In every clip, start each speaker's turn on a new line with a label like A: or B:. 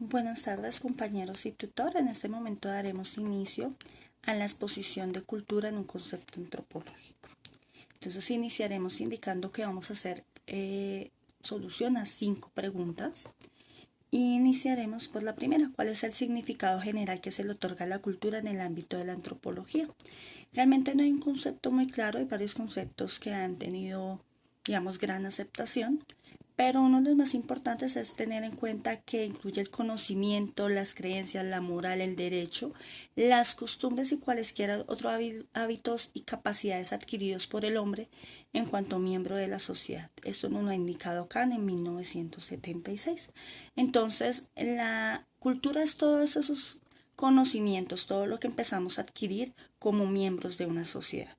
A: Buenas tardes, compañeros y tutor. En este momento daremos inicio a la exposición de cultura en un concepto antropológico. Entonces iniciaremos indicando que vamos a hacer solución a 5 preguntas. Y iniciaremos por la primera: ¿cuál es el significado general que se le otorga a la cultura en el ámbito de la antropología? Realmente no hay un concepto muy claro, hay varios conceptos que han tenido, digamos, gran aceptación, pero uno de los más importantes es tener en cuenta que incluye el conocimiento, las creencias, la moral, el derecho, las costumbres y cualesquiera otros hábitos y capacidades adquiridos por el hombre en cuanto miembro de la sociedad. Esto nos lo ha indicado Kant en 1976. Entonces, la cultura es todos esos conocimientos, todo lo que empezamos a adquirir como miembros de una sociedad.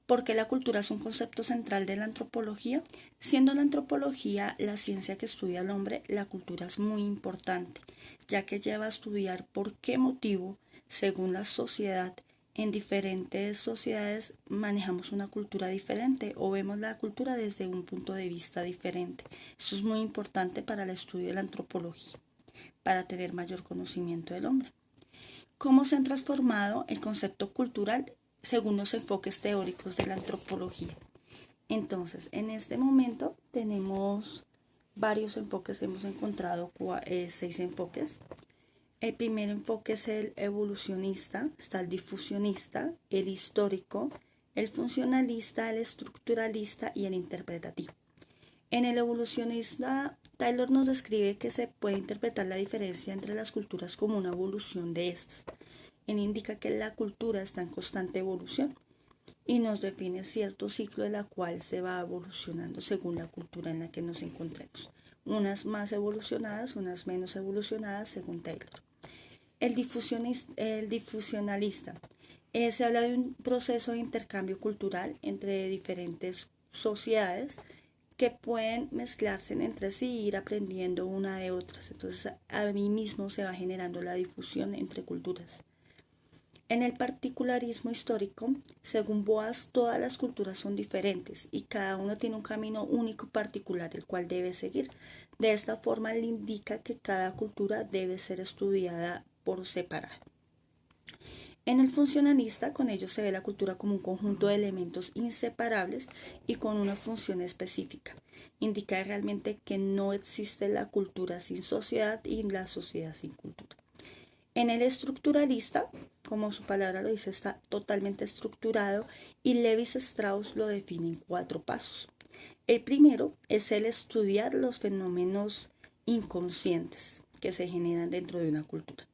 A: ¿Por qué la cultura es un concepto central de la antropología? Siendo la antropología la ciencia que estudia al hombre, la cultura es muy importante, ya que lleva a estudiar por qué motivo, según la sociedad, en diferentes sociedades manejamos una cultura diferente o vemos la cultura desde un punto de vista diferente. Esto es muy importante para el estudio de la antropología, para tener mayor conocimiento del hombre. ¿Cómo se han transformado el concepto cultural según los enfoques teóricos de la antropología? Entonces, en este momento tenemos varios enfoques, hemos encontrado 6 enfoques. El primer enfoque es el evolucionista, está el difusionista, el histórico, el funcionalista, el estructuralista y el interpretativo. En el evolucionista, Taylor nos describe que se puede interpretar la diferencia entre las culturas como una evolución de estas. Él indica que la cultura está en constante evolución y nos define cierto ciclo de la cual se va evolucionando según la cultura en la que nos encontremos. Unas más evolucionadas, unas menos evolucionadas según Taylor. El difusionalista. Se habla de un proceso de intercambio cultural entre diferentes sociedades que pueden mezclarse entre sí e ir aprendiendo una de otras. Entonces, a mí mismo se va generando la difusión entre culturas. En el particularismo histórico, según Boas, todas las culturas son diferentes y cada uno tiene un camino único y particular el cual debe seguir. De esta forma, le indica que cada cultura debe ser estudiada por separado. En el funcionalista, con ello se ve la cultura como un conjunto de elementos inseparables y con una función específica. Indica realmente que no existe la cultura sin sociedad y la sociedad sin cultura. En el estructuralista, como su palabra lo dice, está totalmente estructurado y Levis Strauss lo define en 4 pasos. El primero es el estudiar los fenómenos inconscientes que se generan dentro de una cultura.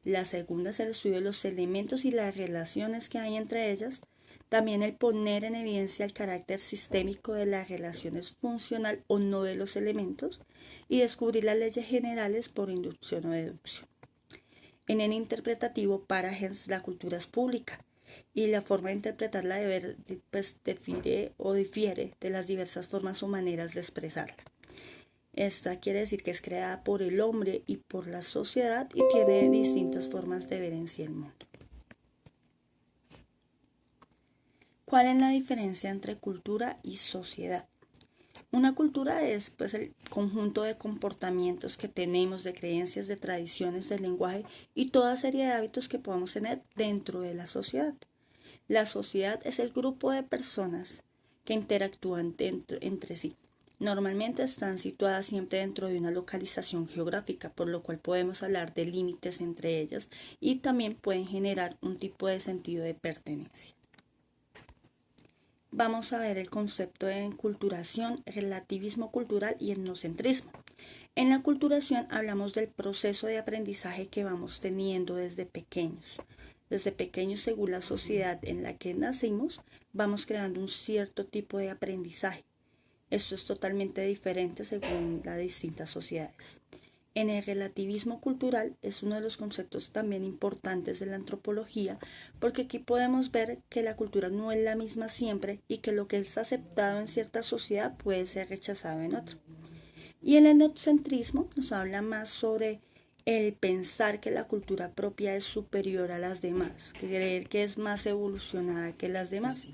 A: La segunda es el estudio de los elementos y las relaciones que hay entre ellas. También el poner en evidencia el carácter sistémico de las relaciones funcional o no de los elementos y descubrir las leyes generales por inducción o deducción. En el interpretativo, para Hens, la cultura es pública y la forma de interpretarla difiere de las diversas formas o maneras de expresarla. Esta quiere decir que es creada por el hombre y por la sociedad y tiene distintas formas de ver en sí el mundo. ¿Cuál es la diferencia entre cultura y sociedad? Una cultura es el conjunto de comportamientos que tenemos, de creencias, de tradiciones, de lenguaje y toda serie de hábitos que podemos tener dentro de la sociedad. La sociedad es el grupo de personas que interactúan entre sí. Normalmente están situadas siempre dentro de una localización geográfica, por lo cual podemos hablar de límites entre ellas y también pueden generar un tipo de sentido de pertenencia. Vamos a ver el concepto de enculturación, relativismo cultural y etnocentrismo. En la culturación hablamos del proceso de aprendizaje que vamos teniendo desde pequeños. Desde pequeños, según la sociedad en la que nacimos, vamos creando un cierto tipo de aprendizaje. Esto es totalmente diferente según las distintas sociedades. En el relativismo cultural es uno de los conceptos también importantes de la antropología, porque aquí podemos ver que la cultura no es la misma siempre y que lo que es aceptado en cierta sociedad puede ser rechazado en otra. Y el etnocentrismo nos habla más sobre el pensar que la cultura propia es superior a las demás, creer que es más evolucionada que las demás,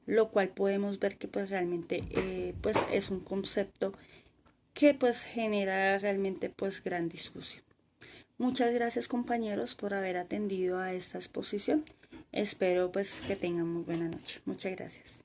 A: lo cual podemos ver que realmente es un concepto que pues genera realmente pues gran discusión. Muchas gracias compañeros por haber atendido a esta exposición. Espero pues que tengan muy buena noche. Muchas gracias.